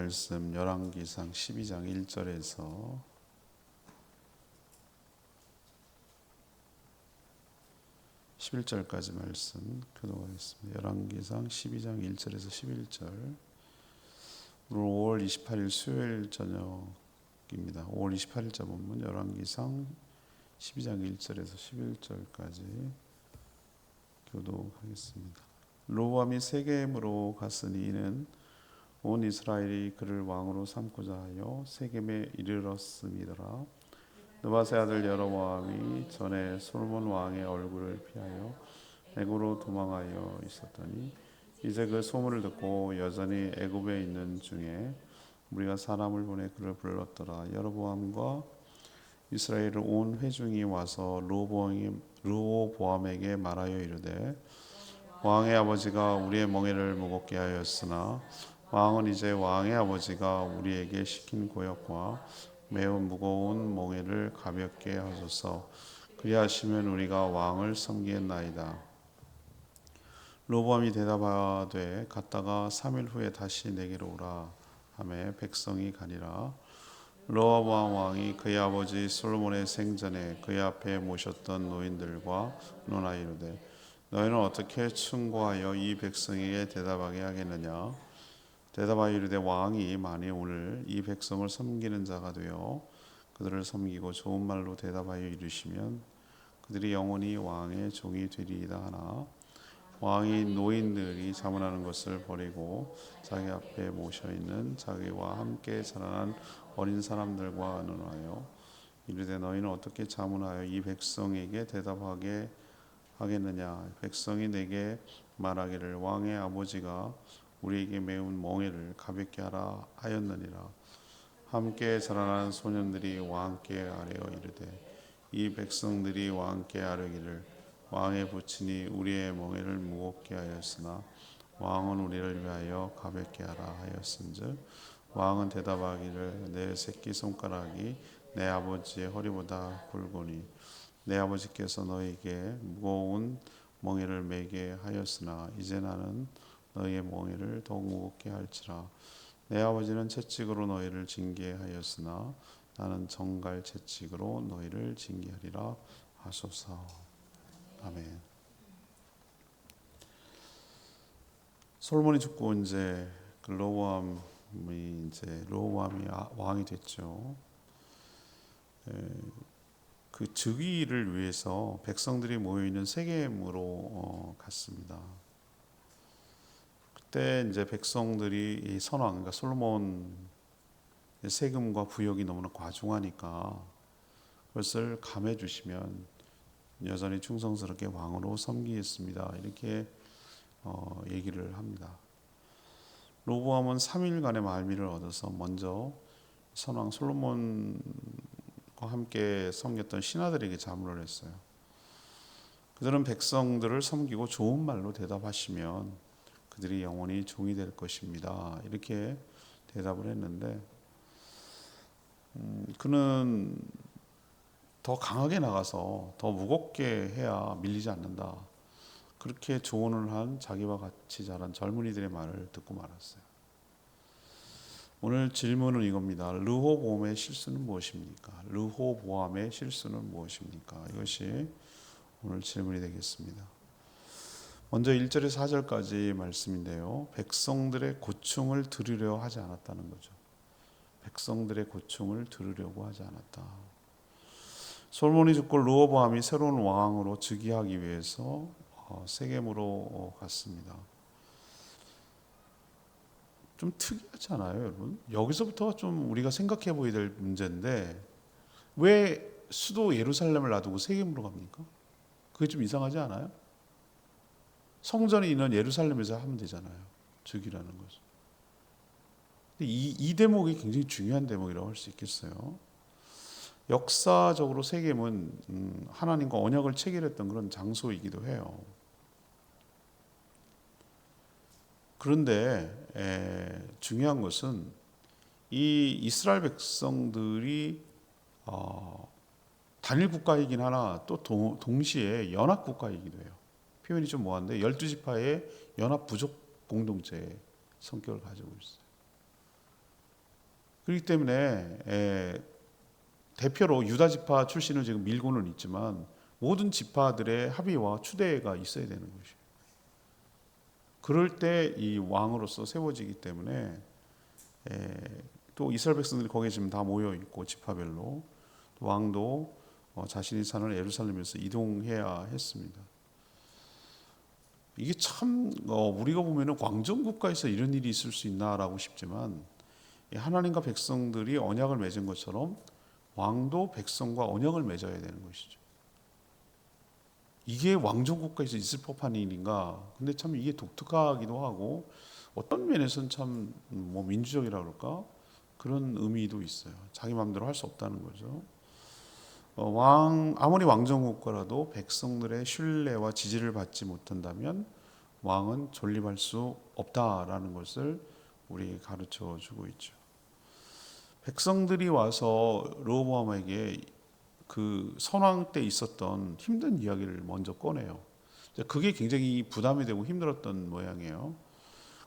말씀 열왕기상 12장 1절에서 11절까지 말씀 교독하겠습니다. 열왕기상 12장 1절에서 11절. 오늘 5월 28일 수요일 저녁입니다. 5월 28일자 본문 열왕기상 12장 1절에서 11절까지 교독하겠습니다. 로보암이 세겜으로 갔으니 이는 온 이스라엘이 그를 왕으로 삼고자 하여 세겜에 이르렀음이더라. 느밧의 아들 여로보암이 전에 솔로몬 왕의 얼굴을 피하여 애굽으로 도망하여 있었더니 이제 그 소문을 듣고 여전히 애굽에 있는 중에 우리가 사람을 보내 그를 불렀더라. 여로보암과 이스라엘의 온 회중이 와서 르호보암에게 말하여 이르되 왕의 아버지가 우리의 멍에를 무겁게 하였으나 왕은 이제 왕의 아버지가 우리에게 시킨 고역과 매우 무거운 멍에를 가볍게 하소서. 그리하시면 우리가 왕을 섬기겠나이다. 르호보암이 대답하되 갔다가 3일 후에 다시 내게로 오라 하매 백성이 가니라. 르호보암 왕이 그의 아버지 솔로몬의 생전에 그의 앞에 모셨던 노인들과 논하 이르되 너희는 어떻게 충고하여 이 백성에게 대답하게 하겠느냐. 대답하여 이르되 왕이 만일 오늘 이 백성을 섬기는 자가 되어 그들을 섬기고 좋은 말로 대답하여 이르시면 그들이 영원히 왕의 종이 되리이다 하나 왕이 노인들이 자문하는 것을 버리고 자기 앞에 모셔 있는 자기와 함께 자라난 어린 사람들과 논하여 이르되 너희는 어떻게 자문하여 이 백성에게 대답하게 하겠느냐. 백성이 내게 말하기를 왕의 아버지가 우리에게 매운 멍에를 가볍게 하라 하였느니라. 함께 자라난 소년들이 왕께 아뢰어 이르되 이 백성들이 왕께 아뢰기를 왕의 부친이 우리의 멍에를 무겁게 하였으나 왕은 우리를 위하여 가볍게 하라 하였은즉 왕은 대답하기를 내 새끼 손가락이 내 아버지의 허리보다 굵으니 내 아버지께서 너에게 무거운 멍에를 매게 하였으나 이제 나는 너희의 멍에를 더욱 무겁게 할지라. 내 아버지는 채찍으로 너희를 징계하였으나 나는 정갈 채찍으로 너희를 징계하리라 하소서. 아멘. 솔로몬이 죽고 이제 르호보암이 왕이 됐죠. 그 즉위를 위해서 백성들이 모여 있는 세겜으로 갔습니다. 그때 이제 백성들이 이 선왕, 그러니까 솔로몬 세금과 부역이 너무나 과중하니까 그것을 감해 주시면 여전히 충성스럽게 왕으로 섬기겠습니다. 이렇게 얘기를 합니다. 르호보암은 3일간의 말미를 얻어서 먼저 선왕 솔로몬과 함께 섬겼던 신하들에게 자문을 했어요. 그들은 백성들을 섬기고 좋은 말로 대답하시면 그들이 영원히 종이 될 것입니다. 이렇게 대답을 했는데 그는 더 강하게 나가서 더 무겁게 해야 밀리지 않는다. 그렇게 조언을 한 자기와 같이 자란 젊은이들의 말을 듣고 말았어요. 오늘 질문은 이겁니다. 르호보암의 실수는 무엇입니까? 르호보암의 실수는 무엇입니까? 이것이 오늘 질문이 되겠습니다. 먼저 1절에서 4절까지 말씀인데요. 백성들의 고충을 들으려 하지 않았다는 거죠. 백성들의 고충을 들으려고 하지 않았다. 솔로몬이 죽고 르호보암이 새로운 왕으로 즉위하기 위해서 세겜으로 갔습니다. 좀 특이하지 않아요, 여러분? 여기서부터 좀 우리가 생각해 보아야 될 문제인데 왜 수도 예루살렘을 놔두고 세겜으로 갑니까? 그게 좀 이상하지 않아요? 성전이 있는 예루살렘에서 하면 되잖아요. 즉위라는 것은. 이 대목이 굉장히 중요한 대목이라고 할 수 있겠어요. 역사적으로 세겜은 하나님과 언약을 체결했던 그런 장소이기도 해요. 그런데 중요한 것은 이 이스라엘 백성들이 단일 국가이긴 하나 또 동시에 연합 국가이기도 해요. 표현이 좀 뭐한데 12지파의 연합 부족 공동체의 성격을 가지고 있어요. 그렇기 때문에 대표로 유다 지파 출신을 지금 밀고는 있지만 모든 지파들의 합의와 추대가 있어야 되는 것이에요. 그럴 때 이 왕으로서 세워지기 때문에 또 이스라엘 백성들이 거기에 지금 다 모여 있고 지파별로 또 왕도 자신이 사는 예루살렘에서 이동해야 했습니다. 이게 참 우리가 보면은 왕정 국가에서 이런 일이 있을 수 있나라고 싶지만 하나님과 백성들이 언약을 맺은 것처럼 왕도 백성과 언약을 맺어야 되는 것이죠. 이게 왕정 국가에서 있을 법한 일인가? 근데 참 이게 독특하기도 하고 어떤 면에서는 참 민주적이라 그럴까? 그런 의미도 있어요. 자기 마음대로 할 수 없다는 거죠. 아무리 왕정 국가라도 백성들의 신뢰와 지지를 받지 못한다면 왕은 존립할 수 없다라는 것을 우리에게 가르쳐 주고 있죠. 백성들이 와서 르호보암에게 그 선왕 때 있었던 힘든 이야기를 먼저 꺼내요. 그게 굉장히 부담이 되고 힘들었던 모양이에요.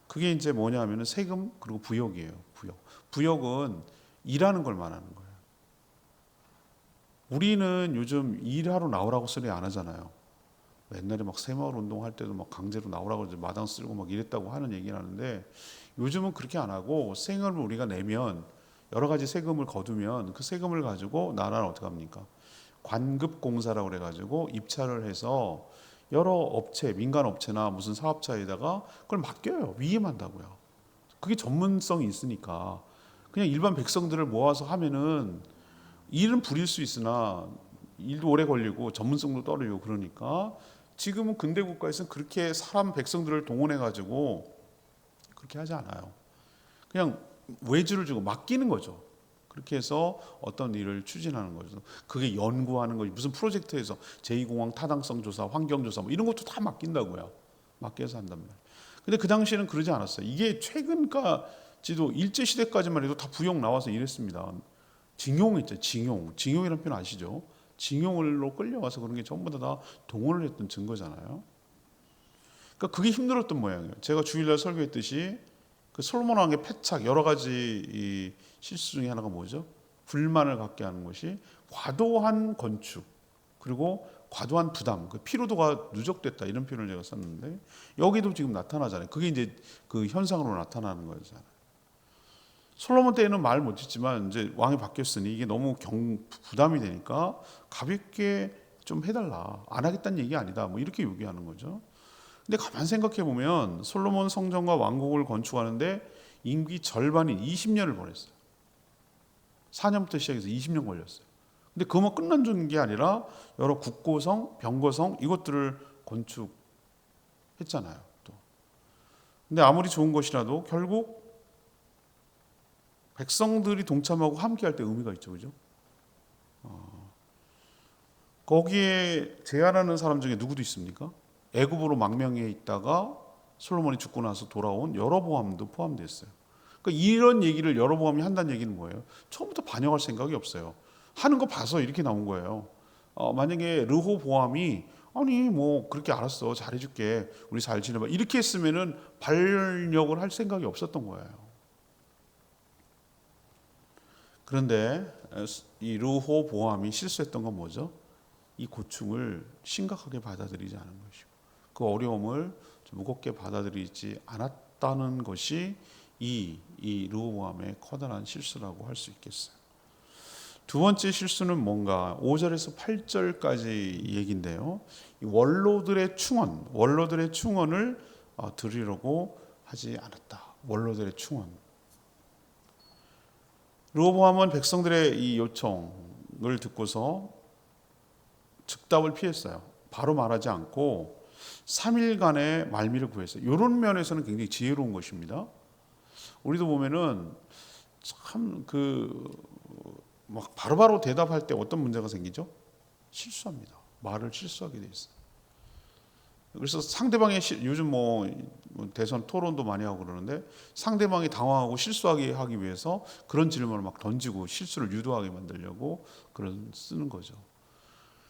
그게 이제 뭐냐면은 세금 그리고 부역이에요. 부역은 일하는 걸 말하는 거예요. 우리는 요즘 일하러 나오라고 소리 안 하잖아요. 옛날에 막 새마을 운동할 때도 막 강제로 나오라고 마당 쓸고 막 이랬다고 하는 얘기를 하는데 요즘은 그렇게 안 하고 세금을 우리가 내면 여러 가지 세금을 거두면 그 세금을 가지고 나라는 어떻게 합니까? 관급공사라고 그래가지고 입찰을 해서 여러 업체, 민간 업체나 무슨 사업자에다가 그걸 맡겨요. 위임한다고요. 그게 전문성이 있으니까 그냥 일반 백성들을 모아서 하면은 일은 부릴 수 있으나 일도 오래 걸리고 전문성도 떨어지고 그러니까 지금은 근대 국가에서는 그렇게 사람 백성들을 동원해 가지고 그렇게 하지 않아요. 그냥 외주를 주고 맡기는 거죠. 그렇게 해서 어떤 일을 추진하는 거죠. 그게 연구하는 거지 무슨 프로젝트에서 제2공항 타당성 조사, 환경 조사 뭐 이런 것도 다 맡긴다고요. 맡겨서 한단 말이에요. 근데 그 당시에는 그러지 않았어요. 이게 최근까지도 일제 시대까지만 해도 다 부역 나와서 이랬습니다. 징용 있죠. 징용이라는 표현 아시죠? 징용으로 끌려와서 그런 게 전부 다 동원을 했던 증거잖아요. 그러니까 그게 힘들었던 모양이에요. 제가 주일날 설교했듯이 그 솔로몬 왕의 패착 여러 가지 이 실수 중에 하나가 뭐죠? 불만을 갖게 하는 것이 과도한 건축 그리고 과도한 부담, 그 피로도가 누적됐다 이런 표현을 제가 썼는데 여기도 지금 나타나잖아요. 그게 이제 그 현상으로 나타나는 거잖아요. 솔로몬 때에는 말 못했지만 이제 왕이 바뀌었으니 이게 너무 부담이 되니까 가볍게 좀 해달라. 안 하겠다는 얘기 아니다. 뭐 이렇게 요구하는 거죠. 근데 가만 생각해 보면 솔로몬 성전과 왕국을 건축하는데 임기 절반인 20년을 보냈어요. 4년부터 시작해서 20년 걸렸어요. 근데 그것만 끝난 게 아니라 여러 국고성, 병거성 이것들을 건축했잖아요. 또. 근데 아무리 좋은 것이라도 결국 백성들이 동참하고 함께할 때 의미가 있죠, 그죠? 거기에 제안하는 사람 중에 누구도 있습니까? 애굽으로 망명해 있다가 솔로몬이 죽고 나서 돌아온 여로보암도 포함됐어요. 그러니까 이런 얘기를 여로보암이 한다는 얘기는 뭐예요? 처음부터 반영할 생각이 없어요. 하는 거 봐서 이렇게 나온 거예요. 만약에 르호보암이 아니 뭐 그렇게 알았어 잘해줄게 우리 잘 지내봐 이렇게 했으면은 반역을 할 생각이 없었던 거예요. 그런데 이 르호보암이 실수했던 건 뭐죠? 이 고충을 심각하게 받아들이지 않은 것이고 그 어려움을 좀 무겁게 받아들이지 않았다는 것이 이 르호보암의 커다란 실수라고 할 수 있겠어요. 두 번째 실수는 뭔가 5절에서 8절까지 얘기인데요. 이 원로들의 충언을 드리려고 하지 않았다. 원로들의 충언. 르호보암은 백성들의 이 요청을 듣고서 즉답을 피했어요. 바로 말하지 않고 3일간의 말미를 구했어요. 이런 면에서는 굉장히 지혜로운 것입니다. 우리도 보면은 참 막 바로바로 대답할 때 어떤 문제가 생기죠? 실수합니다. 말을 실수하게 돼 있어요. 그래서 상대방의 요즘 뭐 대선 토론도 많이 하고 그러는데 상대방이 당황하고 실수하게 하기 위해서 그런 질문을 막 던지고 실수를 유도하게 만들려고 쓰는 거죠.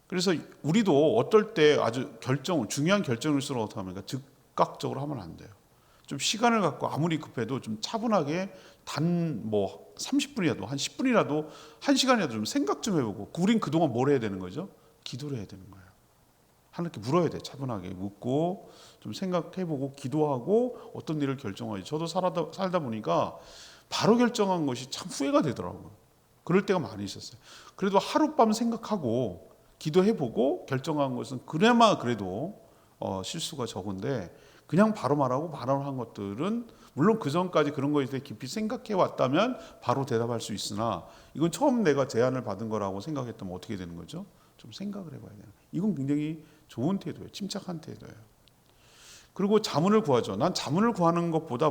그래서 우리도 어떨 때 아주 중요한 결정일수록 어떻게 합니까? 즉각적으로 하면 안 돼요. 좀 시간을 갖고 아무리 급해도 좀 차분하게 단 뭐 30분이라도 한 10분이라도 1시간이라도 좀 생각 좀 해보고 우린 그동안 뭘 해야 되는 거죠? 기도를 해야 되는 거예요. 하나님께 물어야 돼. 차분하게 묻고 좀 생각해보고 기도하고 어떤 일을 결정하지. 저도 살다 보니까 바로 결정한 것이 참 후회가 되더라고요. 그럴 때가 많이 있었어요. 그래도 하룻밤 생각하고 기도해보고 결정한 것은 그나마 그래도 실수가 적은데 그냥 바로 말하고 바로 한 것들은 물론 그 전까지 그런 거에 대해 깊이 생각해 왔다면 바로 대답할 수 있으나 이건 처음 내가 제안을 받은 거라고 생각했다면 어떻게 되는 거죠? 좀 생각을 해봐야 돼요. 이건 굉장히 좋은 태도예요. 침착한 태도예요. 그리고 자문을 구하죠. 난 자문을 구하는 것보다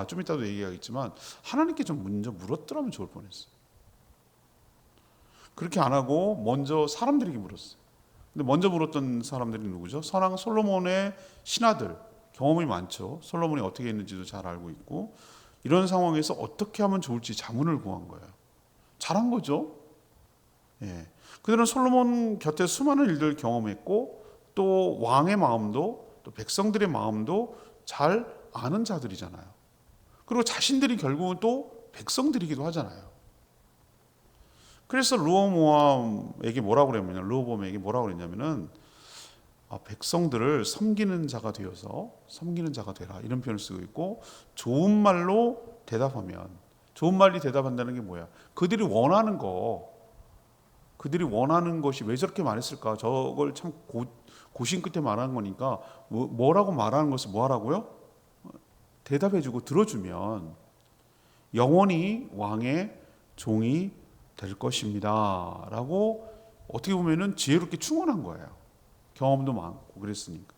좀 이따도 얘기하겠지만 하나님께 좀 먼저 물었더라면 좋을 뻔했어요. 그렇게 안 하고 먼저 사람들에게 물었어요. 근데 먼저 물었던 사람들이 누구죠? 선왕 솔로몬의 신하들, 경험이 많죠. 솔로몬이 어떻게 했는지도 잘 알고 있고 이런 상황에서 어떻게 하면 좋을지 자문을 구한 거예요. 잘한 거죠. 예. 그들은 솔로몬 곁에 수많은 일들을 경험했고 또 왕의 마음도 또 백성들의 마음도 잘 아는 자들이잖아요. 그리고 자신들이 결국은 또 백성들이기도 하잖아요. 그래서 르호보암에게 뭐라고 그랬냐면은 백성들을 섬기는 자가 되어서 섬기는 자가 되라 이런 표현을 쓰고 있고 좋은 말로 대답하면 좋은 말이 대답한다는 게 뭐야? 그들이 원하는 것이 왜 저렇게 말했을까? 저걸 참 고심 끝에 말하는 거니까 뭐라고 말하는 것을 뭐 하라고요? 대답해주고 들어주면 영원히 왕의 종이 될 것입니다 라고 어떻게 보면은 지혜롭게 충원한 거예요. 경험도 많고 그랬으니까.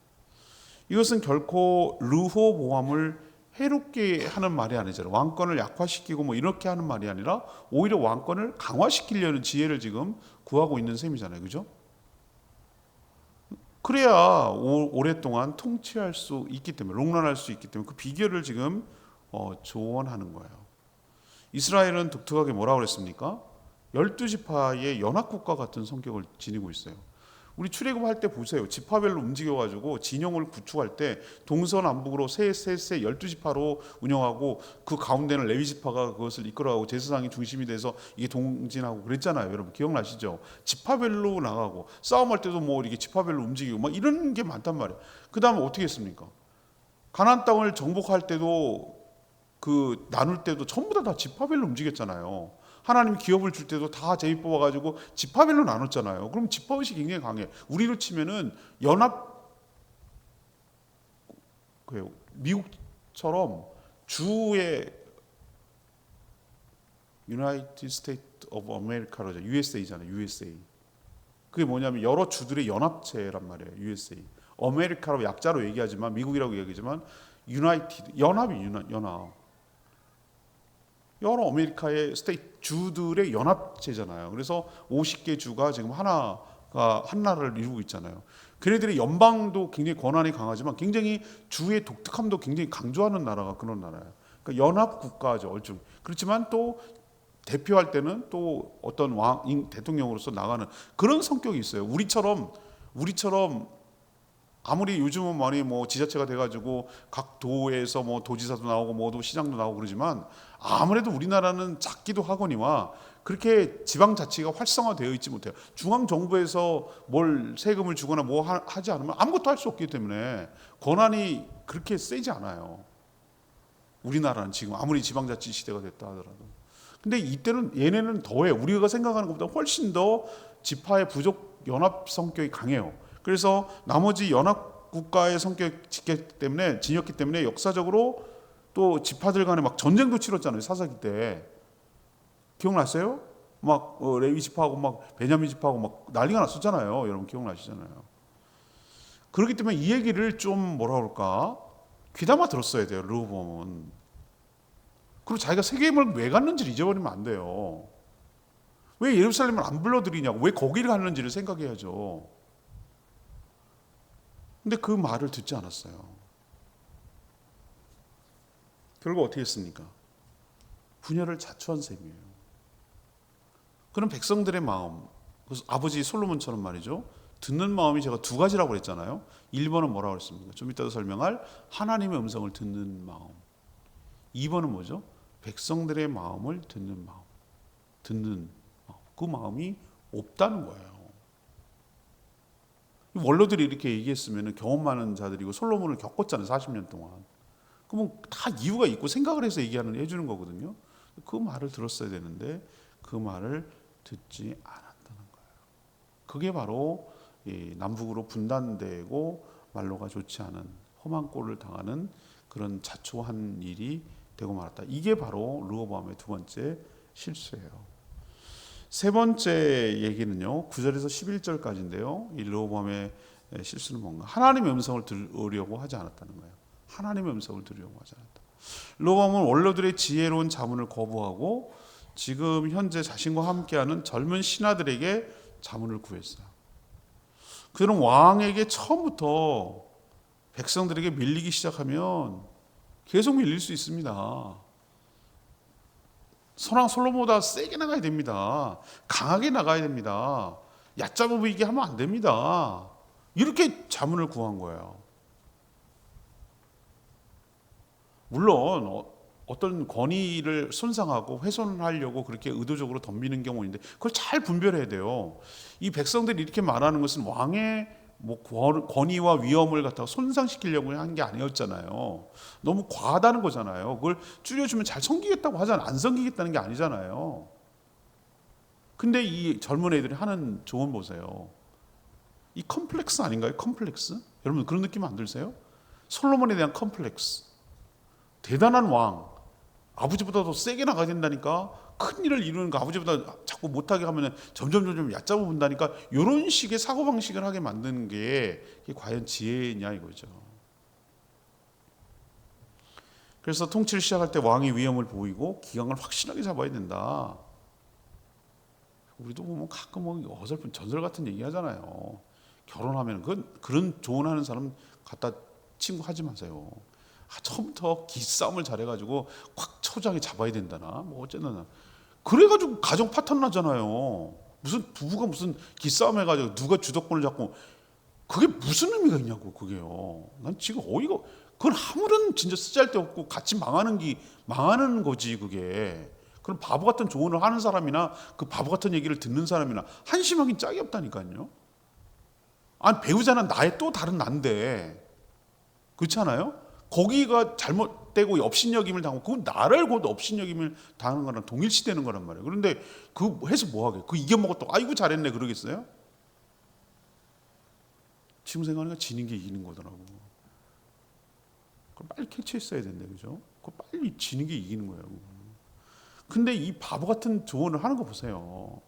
이것은 결코 르호보암을 해롭게 하는 말이 아니잖아요. 왕권을 약화시키고 뭐 이렇게 하는 말이 아니라 오히려 왕권을 강화시키려는 지혜를 지금 구하고 있는 셈이잖아요. 그죠? 그래야 오랫동안 통치할 수 있기 때문에 롱런할 수 있기 때문에 그 비결을 지금 조언하는 거예요. 이스라엘은 독특하게 뭐라고 그랬습니까? 12지파의 연합국가 같은 성격을 지니고 있어요. 우리 출애굽할 때 보세요. 지파별로 움직여가지고 진영을 구축할 때 동서남북으로 세 12지파로 운영하고 그 가운데는 레위지파가 그것을 이끌어가고 제사장이 중심이 돼서 이게 동진하고 그랬잖아요. 여러분 기억나시죠? 지파별로 나가고 싸움할 때도 뭐 이렇게 지파별로 움직이고 막 이런 게 많단 말이에요. 그 다음에 어떻게 했습니까? 가나안 땅을 정복할 때도 그 나눌 때도 전부 다 지파별로 움직였잖아요. 하나님이 기업을 줄 때도 다 제비 뽑아가지고 지파별로 나눴잖아요. 그럼 지파의식이 굉장히 강해. 우리로 치면은 미국처럼 주의 United States of America로 USA잖아요. USA. 그게 뭐냐면 여러 주들의 연합체란 말이에요. USA. 아메리카로 약자로 얘기하지만 미국이라고 얘기하지만 United 연합. 여러 아메리카의 주들의 연합체잖아요. 그래서 50개 주가 지금 한 나라를 이루고 있잖아요. 걔네들의 연방도 굉장히 권한이 강하지만 굉장히 주의 독특함도 굉장히 강조하는 나라가 그런 나라예요. 그러니까 연합 국가죠. 얼추. 그렇지만 또 대표할 때는 또 어떤 대통령으로서 나가는 그런 성격이 있어요. 우리처럼 아무리 요즘은 많이 뭐 지자체가 돼가지고 각 도에서 뭐 도지사도 나오고 뭐도 시장도 나오고 그러지만 아무래도 우리나라는 작기도 하거니와 그렇게 지방자치가 활성화되어 있지 못해요. 중앙정부에서 뭘 세금을 주거나 뭐 하지 않으면 아무것도 할 수 없기 때문에 권한이 그렇게 세지 않아요. 우리나라는 지금 아무리 지방자치 시대가 됐다 하더라도. 근데 이때는 얘네는 더해. 우리가 생각하는 것보다 훨씬 더 지파의 부족 연합 성격이 강해요. 그래서 나머지 연합 국가의 진였기 때문에 역사적으로 또 지파들 간에 막 전쟁도 치렀잖아요. 사사기 때 기억나세요? 막 레위 지파하고 막 베냐민 지파하고 막 난리가 났었잖아요. 여러분 기억나시잖아요. 그렇기 때문에 이 얘기를 좀 뭐라 그럴까 귀담아 들었어야 돼요. 르호보암은. 그리고 자기가 세겜을 왜 갔는지를 잊어버리면 안 돼요. 왜 예루살렘을 안 불러들이냐고, 왜 거기를 갔는지를 생각해야죠. 근데 그 말을 듣지 않았어요. 결국 어떻게 했습니까? 분열을 자초한 셈이에요. 그런 백성들의 마음, 아버지 솔로몬처럼 말이죠. 듣는 마음이 제가 두 가지라고 그랬잖아요. 1번은 뭐라고 그랬습니까? 좀 이따도 설명할 하나님의 음성을 듣는 마음. 2번은 뭐죠? 백성들의 마음을 듣는 마음, 그 마음이 없다는 거예요. 원로들이 이렇게 얘기했으면 경험 많은 자들이고 솔로몬을 겪었잖아요. 40년 동안. 그러면 다 이유가 있고 생각을 해서 해주는 거거든요. 그 말을 들었어야 되는데 그 말을 듣지 않았다는 거예요. 그게 바로 남북으로 분단되고 말로가 좋지 않은 험한 꼴을 당하는 그런 자초한 일이 되고 말았다. 이게 바로 르호보암의 두 번째 실수예요. 세 번째 얘기는요, 9절에서 11절까지인데요. 이 르호보암의 실수는 뭔가? 하나님의 음성을 들으려고 하지 않았다는 거예요. 하나님의 음성을 들으려고 하지 않았다. 르호보암은 원로들의 지혜로운 자문을 거부하고 지금 현재 자신과 함께하는 젊은 신하들에게 자문을 구했어요. 그들은 왕에게 처음부터 백성들에게 밀리기 시작하면 계속 밀릴 수 있습니다. 선왕 솔로몬보다 세게 나가야 됩니다. 강하게 나가야 됩니다. 얕잡아 보이게 하면 안 됩니다. 이렇게 자문을 구한 거예요. 물론 어떤 권위를 손상하고 훼손하려고 그렇게 의도적으로 덤비는 경우인데 그걸 잘 분별해야 돼요. 이 백성들이 이렇게 말하는 것은 왕의 권위와 위엄을 갖다가 손상시키려고 한 게 아니었잖아요. 너무 과하다는 거잖아요. 그걸 줄여주면 잘 섬기겠다고 하잖아요. 안 섬기겠다는 게 아니잖아요. 근데 이 젊은 애들이 하는 조언 보세요. 이 컴플렉스 아닌가요? 컴플렉스? 여러분 그런 느낌 안 들으세요? 솔로몬에 대한 컴플렉스. 대단한 왕. 아버지보다 더 세게 나가야 된다니까. 큰 일을 이루는 거 아버지보다 자꾸 못하게 하면 점점 얕잡아 본다니까. 이런 식의 사고방식을 하게 만드는 게 과연 지혜냐 이거죠. 그래서 통치를 시작할 때 왕의 위엄을 보이고 기강을 확실하게 잡아야 된다. 우리도 보면 가끔 어설픈 전설 같은 얘기 하잖아요. 결혼하면 그런 조언하는 사람 갖다 친구 하지 마세요. 처음부터 기싸움을 잘해가지고 꽉 초장에 잡아야 된다나 뭐 어쨌든 그래가지고 가정 파탄 나잖아요. 무슨 부부가 무슨 기싸움 해가지고 누가 주도권을 잡고 그게 무슨 의미가 있냐고. 그게요. 난 지금 어이가, 그건 아무런 진짜 쓰잘데없고 같이 망하는 거지. 그게 그럼 바보 같은 조언을 하는 사람이나 그 바보 같은 얘기를 듣는 사람이나 한심하긴 짝이 없다니까요. 아니 배우자는 나의 또 다른 난데 그렇지 않아요? 거기가 잘못되고 업신여김을 당하고 그건 나를 곧 업신여김을 당하는 거랑 동일시되는 거란 말이에요. 그런데 그 해서 뭐하게? 그 이겨먹었다고 아이고 잘했네 그러겠어요? 지금 생각하니까 지는 게 이기는 거더라고. 그걸 빨리 캐치했어야 된대, 그죠? 그거 빨리 지는 게 이기는 거예요. 근데 이 바보 같은 조언을 하는 거 보세요.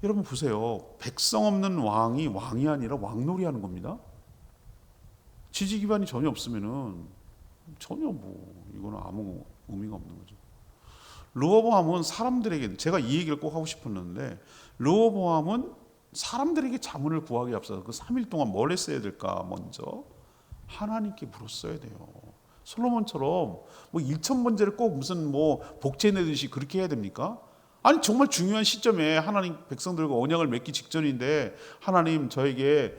여러분 보세요. 백성 없는 왕이 아니라 왕놀이 하는 겁니다. 지지 기반이 전혀 없으면은 전혀 이거는 아무 의미가 없는 거죠. 르호보암은 사람들에게, 제가 이 얘기를 꼭 하고 싶었는데, 르호보암은 사람들에게 자문을 구하기 앞서서 그 3일 동안 뭘 했어야 될까? 먼저 하나님께 물었어야 돼요. 솔로몬처럼 1,000번째를 꼭 무슨 복제 내듯이 그렇게 해야 됩니까? 아니 정말 중요한 시점에 하나님 백성들과 언약을 맺기 직전인데 하나님 저에게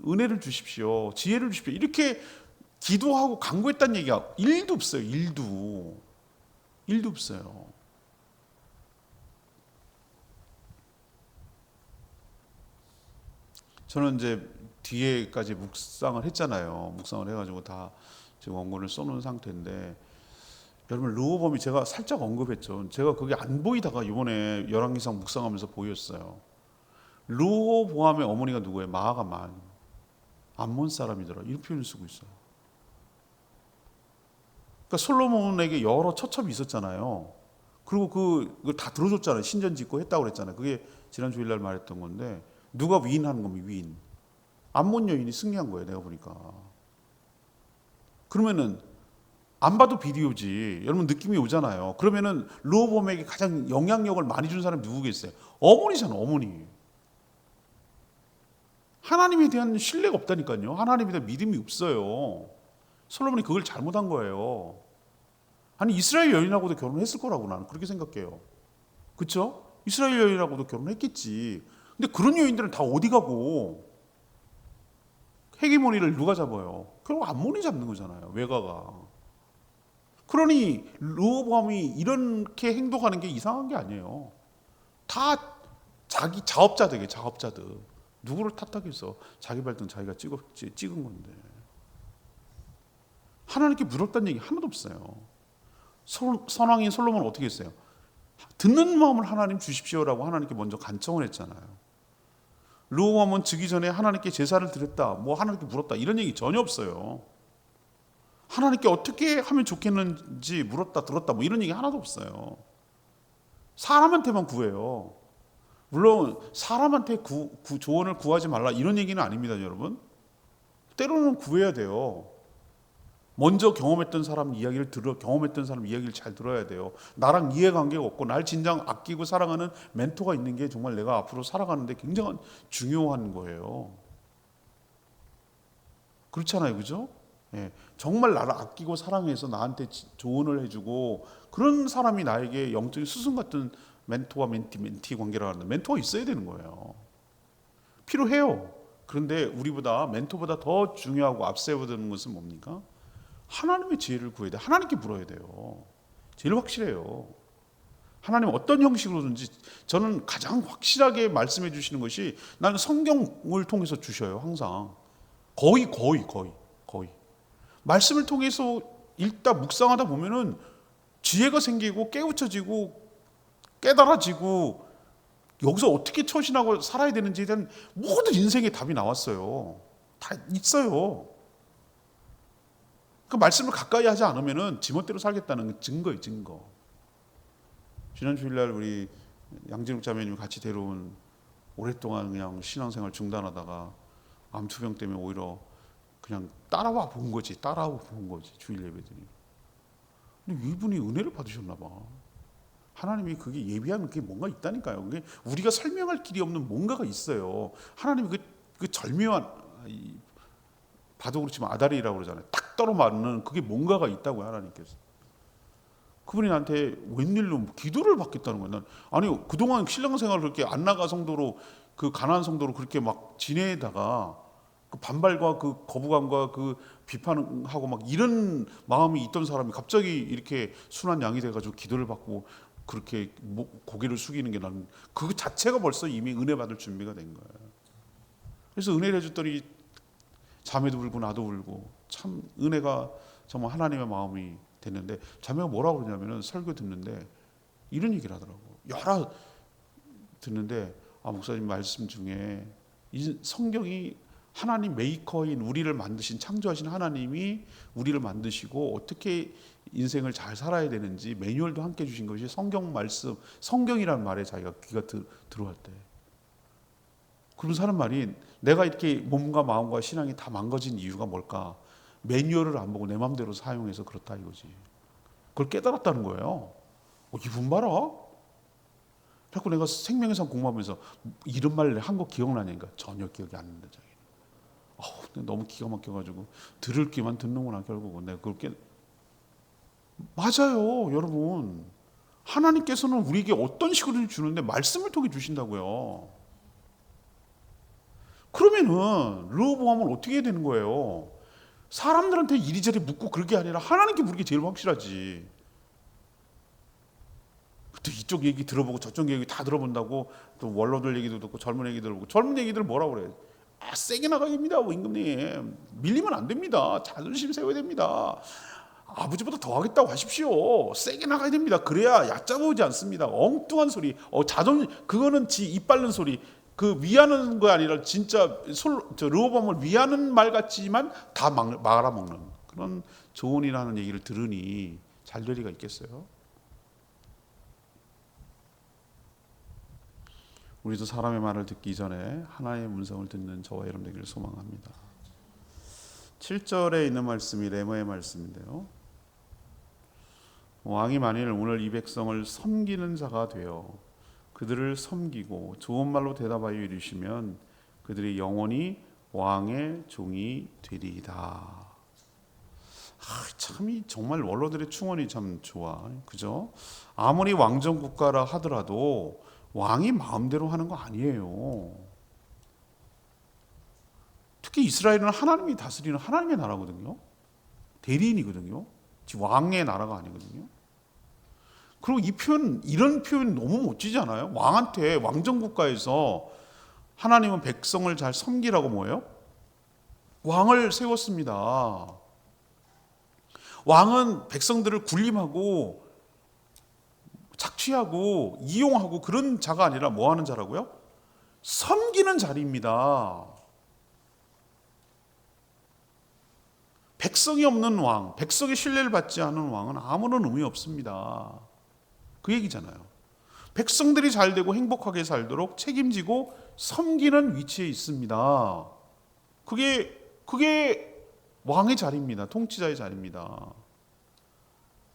은혜를 주십시오. 지혜를 주십시오. 이렇게 기도하고 간구했다는 얘기가 1도 없어요. 1도 없어요. 저는 이제 뒤에까지 묵상을 했잖아요. 묵상을 해가지고 다 지금 원고를 써놓은 상태인데 여러분 르호보암이 제가 살짝 언급했죠. 제가 그게 안 보이다가 이번에 열왕기상 묵상하면서 보였어요. 르호보암의 어머니가 누구예요? 마아가 암몬 사람이더라. 이런 표현을 쓰고 있어요. 그러니까 솔로몬에게 여러 처첩이 있었잖아요. 그리고 그걸 다 들어줬잖아요. 신전 짓고 했다고 그랬잖아요. 그게 지난 주일날 말했던 건데 누가 위인하는 겁니까? 위인. 암몬 여인이 승리한 거예요. 내가 보니까. 그러면은 안 봐도 비디오지. 여러분 느낌이 오잖아요. 그러면은 르호보암에게 가장 영향력을 많이 준 사람이 누구겠어요? 어머니잖아. 어머니. 하나님에 대한 신뢰가 없다니까요. 하나님에 대한 믿음이 없어요. 솔로몬이 그걸 잘못한 거예요. 아니 이스라엘 여인하고도 결혼했을 거라고 나는 그렇게 생각해요. 그렇죠? 이스라엘 여인하고도 결혼했겠지. 근데 그런 여인들은 다 어디 가고 헤게모니를 누가 잡아요? 결국 암몬이 잡는 거잖아요. 외가가. 그러니 르호보암이 이렇게 행동하는 게 이상한 게 아니에요. 다 자기 자업자들이에요. 자업자들. 누구를 탓하겠어. 자기 발등 자기가 찍은 건데. 하나님께 부럽다는 얘기 하나도 없어요. 선왕인 솔로몬은 어떻게 했어요? 듣는 마음을 하나님 주십시오라고 하나님께 먼저 간청을 했잖아요. 르호보암은 즉위 전에 하나님께 제사를 드렸다, 뭐 하나님께 물었다 이런 얘기 전혀 없어요. 하나님께 어떻게 하면 좋겠는지 물었다 들었다 뭐 이런 얘기 하나도 없어요. 사람한테만 구해요. 물론 사람한테 조언을 구하지 말라 이런 얘기는 아닙니다, 여러분. 때로는 구해야 돼요. 먼저 경험했던 사람 이야기를 경험했던 사람 이야기를 잘 들어야 돼요. 나랑 이해관계가 없고 날 진정 아끼고 사랑하는 멘토가 있는 게 정말 내가 앞으로 살아가는데 굉장히 중요한 거예요. 그렇잖아요, 그죠? 예, 정말 나를 아끼고 사랑해서 나한테 조언을 해주고 그런 사람이 나에게 영적인 스승 같은 멘토와 멘티 관계라 하는데 멘토가 있어야 되는 거예요. 필요해요. 그런데 우리보다 멘토보다 더 중요하고 앞세워야 되는 것은 뭡니까? 하나님의 지혜를 구해야 돼. 하나님께 물어야 돼요. 제일 확실해요. 하나님 어떤 형식으로든지 저는 가장 확실하게 말씀해 주시는 것이 나는 성경을 통해서 주셔요. 항상 거의 말씀을 통해서 읽다 묵상하다 보면은 지혜가 생기고 깨우쳐지고 깨달아지고 여기서 어떻게 처신하고 살아야 되는지에 대한 모든 인생의 답이 나왔어요. 다 있어요. 그 말씀을 가까이 하지 않으면은 지멋대로 살겠다는 증거예요, 증거. 지난 주일날 우리 양진욱 자매님 같이 데려온 오랫동안 그냥 신앙생활 중단하다가 암투병 때문에 오히려 그냥 따라와 본 거지, 주일 예배들이. 근데 이분이 은혜를 받으셨나 봐. 하나님이 그게 예비하는 게 뭔가 있다니까요. 그게 우리가 설명할 길이 없는 뭔가가 있어요. 하나님이 그 절묘한 봐도 그렇지만 아다리라고 그러잖아요. 딱 떨어 맞는 그게 뭔가가 있다고요, 하나님께서. 그분이 나한테 웬일로 기도를 받겠다는 거예요. 난 아니 그동안 신앙생활을 그렇게 안 나가 성도로 그 가난한 성도로 그렇게 막 지내다가 그 반발과 그 거부감과 그 비판하고 막 이런 마음이 있던 사람이 갑자기 이렇게 순한 양이 돼가지고 기도를 받고 그렇게 고개를 숙이는 게 나는 그 자체가 벌써 이미 은혜 받을 준비가 된 거예요. 그래서 은혜를 해줬더니 자매도 울고 나도 울고 참 은혜가 정말 하나님의 마음이 됐는데 자매가 뭐라고 그러냐면은 설교 듣는데 이런 얘기를 하더라고. 여러 듣는데 목사님 말씀 중에 이 성경이 하나님 메이커인 우리를 만드신 창조하신 하나님이 우리를 만드시고 어떻게 인생을 잘 살아야 되는지 매뉴얼도 함께 주신 것이 성경 말씀, 성경이라는 말에 자기가 귀가 들어왔대. 그러면서 하는 말이 내가 이렇게 몸과 마음과 신앙이 다 망가진 이유가 뭘까? 매뉴얼을 안 보고 내 마음대로 사용해서 그렇다 이거지. 그걸 깨달았다는 거예요. 이분 봐라. 자꾸 내가 생명의 상 공부하면서 이런 말 한 거 기억나냐니까 전혀 기억이 안 난다. 너무 기가 막혀가지고 들을 기만 듣는구나 결국은 내가 그걸 맞아요, 여러분. 하나님께서는 우리에게 어떤 식으로 주는데 말씀을 통해 주신다고요. 그러면은 르호보암은 어떻게 해야 되는 거예요? 사람들한테 이리저리 묻고 그럴 게 아니라 하나님께 물는 게 제일 확실하지. 또 이쪽 얘기 들어보고 저쪽 얘기 다 들어본다고 또 원로들 얘기도 듣고 젊은 얘기 들어보고 젊은 얘기들 뭐라고 그래? 세게 나가야 됩니다, 임금님. 밀리면 안 됩니다. 자존심 세워야 됩니다. 아버지보다 더 하겠다고 하십시오. 세게 나가야 됩니다. 그래야 얕잡아오지 않습니다. 엉뚱한 소리, 그거는 지 입 바른 소리. 그 위하는 거 아니라 진짜 르호보암을 위하는 말 같지만 다 말아먹는 그런 조언이라는 얘기를 들으니 잘 될 리가 있겠어요? 우리도 사람의 말을 듣기 전에 하나님의 음성을 듣는 저와 여러분 되기를 소망합니다. 7절에 있는 말씀이 레머의 말씀인데요. 왕이 만일 오늘 이 백성을 섬기는 자가 되어 그들을 섬기고 좋은 말로 대답하여 이르시면 그들이 영원히 왕의 종이 되리이다. 참 정말 원로들의 충언이 참 좋아. 그죠? 아무리 왕정 국가라 하더라도 왕이 마음대로 하는 거 아니에요. 특히 이스라엘은 하나님이 다스리는 하나님의 나라거든요. 대리인이거든요. 왕의 나라가 아니거든요. 그리고 이런 표현 너무 멋지지 않아요? 왕한테 왕정국가에서 하나님은 백성을 잘 섬기라고 뭐예요? 왕을 세웠습니다. 왕은 백성들을 군림하고 착취하고 이용하고 그런 자가 아니라 뭐 하는 자라고요? 섬기는 자리입니다. 백성이 없는 왕, 백성의 신뢰를 받지 않은 왕은 아무런 의미 없습니다. 그 얘기잖아요. 백성들이 잘 되고 행복하게 살도록 책임지고 섬기는 위치에 있습니다. 그게 왕의 자리입니다. 통치자의 자리입니다.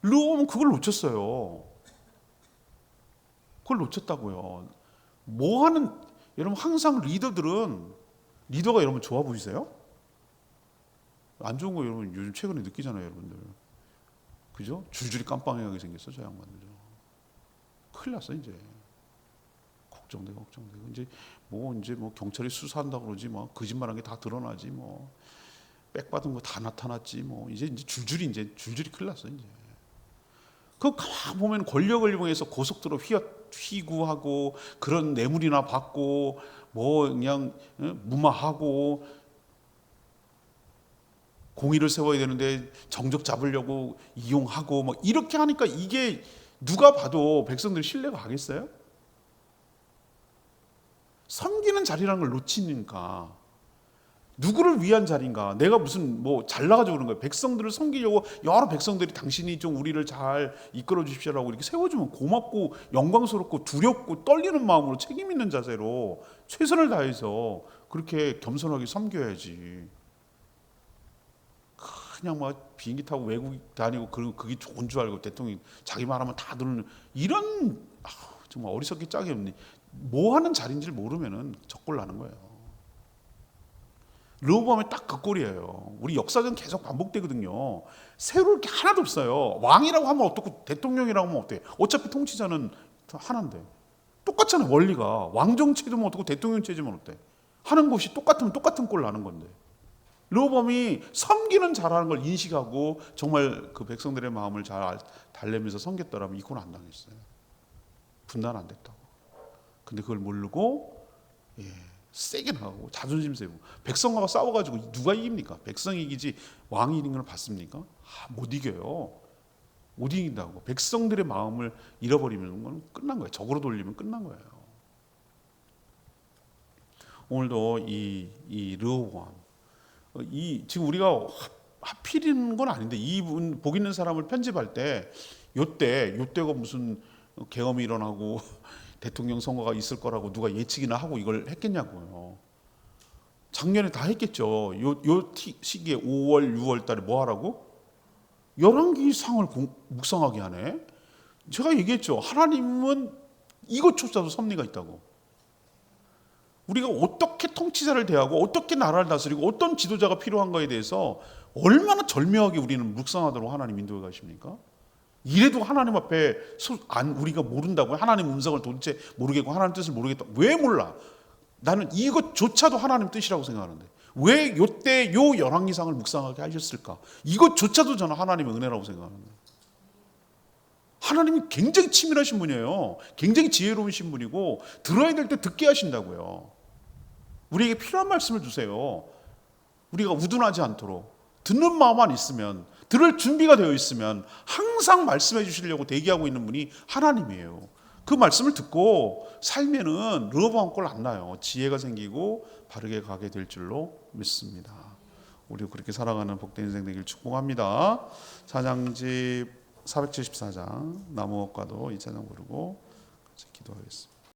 르호보암은 그걸 놓쳤어요. 그걸 놓쳤다고요. 여러분 항상 리더가 여러분 좋아 보이세요? 안 좋은 거 여러분 요즘 최근에 느끼잖아요, 여러분들. 그죠? 줄줄이 깜빵하게 생겼어, 저 양반들. 큰일 났어, 이제. 걱정되고. 이제 뭐 경찰이 수사한다고 그러지, 뭐 거짓말한 게 다 드러나지, 뭐 백 받은 거 다 나타났지, 뭐 이제 줄줄이 큰일 났어, 이제. 그 가만 보면 권력을 이용해서 고속도로 휘구하고 그런 뇌물이나 받고 뭐 그냥 무마하고 공의를 세워야 되는데 정적 잡으려고 이용하고 뭐 이렇게 하니까 이게 누가 봐도 백성들 신뢰가 가겠어요? 섬기는 자리라는 걸 놓치니까. 누구를 위한 자리인가? 내가 무슨 뭐 잘나가지고 그런 거예요. 백성들을 섬기려고 여러 백성들이 당신이 좀 우리를 잘 이끌어 주십시오라고 이렇게 세워주면 고맙고 영광스럽고 두렵고 떨리는 마음으로 책임 있는 자세로 최선을 다해서 그렇게 겸손하게 섬겨야지. 그냥 막 비행기 타고 외국 다니고 그게 좋은 줄 알고 대통령이 자기 말하면 다 듣는 이런 정말 어리석기 짝이 없니. 뭐 하는 자리인지를 모르면은 적골 나는 거예요. 르호보암이 딱 그 꼴이에요. 우리 역사는 계속 반복되거든요. 새로울 게 하나도 없어요. 왕이라고 하면 어떻고 대통령이라고 하면 어때? 어차피 통치자는 하나인데 똑같잖아요. 원리가 왕정 체제면 어떻고 대통령 체제면 어때? 하는 것이 똑같으면 똑같은 꼴 나는 건데. 르호보암이 섬기는 자라는 걸 인식하고 정말 그 백성들의 마음을 잘 달래면서 섬겼더라면 이 꼴 안 당했어요. 분단 안 됐다고. 근데 그걸 모르고 세게 나가고 자존심 세고 백성과 싸워가지고 누가 이깁니까? 백성이 이기지 왕이 이기는 걸 봤습니까? 못 이겨요. 못 이긴다고. 백성들의 마음을 잃어버리면 건 끝난 거예요. 적으로 돌리면 끝난 거예요. 오늘도 이 르호보암 지금 우리가 하필인 건 아닌데 이분 복 있는 사람을 편집할 때 요때가 무슨 계엄이 일어나고 대통령 선거가 있을 거라고 누가 예측이나 하고 이걸 했겠냐고요. 작년에 다 했겠죠. 요 시기에 5월, 6월 달에 뭐 하라고? 열왕기상을 묵상하게 하네. 제가 얘기했죠. 하나님은 이것조차도 섭리가 있다고. 우리가 어떻게 통치자를 대하고 어떻게 나라를 다스리고 어떤 지도자가 필요한가에 대해서 얼마나 절묘하게 우리는 묵상하도록 하나님 인도해 가십니까? 이래도 하나님 앞에 우리가 모른다고요? 하나님 음성을 도대체 모르겠고 하나님 뜻을 모르겠다. 왜 몰라? 나는 이것조차도 하나님 뜻이라고 생각하는데 왜 요때 요 열왕기상을 묵상하게 하셨을까? 이것조차도 저는 하나님의 은혜라고 생각하는데 하나님이 굉장히 치밀하신 분이에요. 굉장히 지혜로우신 분이고 들어야 될 때 듣게 하신다고요. 우리에게 필요한 말씀을 주세요. 우리가 우둔하지 않도록 듣는 마음만 있으면 들을 준비가 되어 있으면 항상 말씀해 주시려고 대기하고 있는 분이 하나님이에요. 그 말씀을 듣고 살면은 르호보암 꼴 안 나요. 지혜가 생기고 바르게 가게 될 줄로 믿습니다. 우리 그렇게 살아가는 복된 인생 되길 축복합니다. 찬양집 474장 나무업과도 이 찬양 부르고 같이 기도하겠습니다.